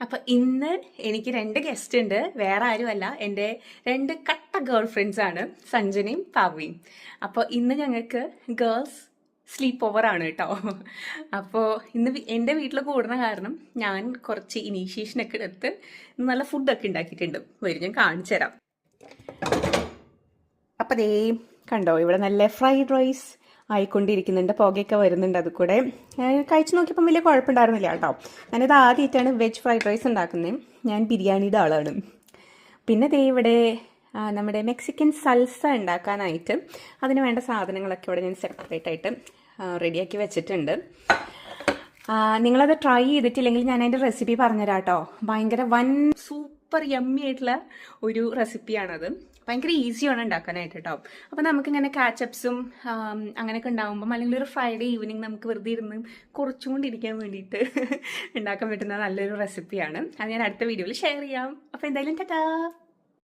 അപ്പൊ ഇന്ന് എനിക്ക് 2 ഗസ്റ്റ് ഉണ്ട്. വേറെ ആരുമല്ല, എൻ്റെ 2 കട്ട ഗേൾ ഫ്രണ്ട്സ് ആണ്, സഞ്ജനയും പാവയും. അപ്പോൾ ഇന്ന് ഞങ്ങൾക്ക് ഗേൾസ് സ്ലീപ്പ് ഓവർ ആണ് കേട്ടോ. അപ്പോൾ ഇന്ന് എൻ്റെ വീട്ടിൽ കൂടുന്ന കാരണം ഞാൻ കുറച്ച് ഇനീഷ്യേഷനൊക്കെ എടുത്ത് നല്ല ഫുഡൊക്കെ ഉണ്ടാക്കിയിട്ടുണ്ട്. വരും, ഞാൻ കാണിച്ചു തരാം. അപ്പം ദേ കണ്ടോ, ഇവിടെ നല്ല ഫ്രൈഡ് റൈസ് ആയിക്കൊണ്ടിരിക്കുന്നുണ്ട്, പുകയൊക്കെ വരുന്നുണ്ട്. അത് കൂടെ കഴിച്ചു നോക്കിയപ്പം വലിയ കുഴപ്പമുണ്ടായിരുന്നില്ല കേട്ടോ. ഞാനിത് ആദ്യമായിട്ടാണ് വെജ് ഫ്രൈഡ് റൈസ് ഉണ്ടാക്കുന്നത്. ഞാൻ ബിരിയാണിയുടെ ആളാണ്. പിന്നെ ദേ ഇവിടെ നമ്മുടെ മെക്സിക്കൻ സൽസ ഉണ്ടാക്കാനായിട്ട് അതിന് വേണ്ട സാധനങ്ങളൊക്കെ ഇവിടെ ഞാൻ സെപ്പറേറ്റ് ആയിട്ട് റെഡിയാക്കി വെച്ചിട്ടുണ്ട്. നിങ്ങളത് ട്രൈ ചെയ്തിട്ടില്ലെങ്കിൽ ഞാൻ അതിൻ്റെ റെസിപ്പി പറഞ്ഞുതരാം കേട്ടോ. ഭയങ്കര സൂപ്പർ യമ്മി ആയിട്ടുള്ള ഒരു റെസിപ്പിയാണത്. ഭയങ്കര ഈസിയാണ് ഉണ്ടാക്കാനായിട്ട് കേട്ടോ. അപ്പം നമുക്കിങ്ങനെ കാച്ചപ്സും അങ്ങനെയൊക്കെ ഉണ്ടാകുമ്പം, അല്ലെങ്കിൽ ഒരു ഫ്രൈഡേ ഈവനിങ് നമുക്ക് വെറുതെ ഇരുന്ന് കുറച്ചുകൊണ്ടിരിക്കാൻ വേണ്ടിയിട്ട് ഉണ്ടാക്കാൻ പറ്റുന്ന നല്ലൊരു റെസിപ്പിയാണ്. അത് ഞാൻ അടുത്ത വീഡിയോയിൽ ഷെയർ ചെയ്യാം. അപ്പോൾ എന്തായാലും ടാറ്റാ.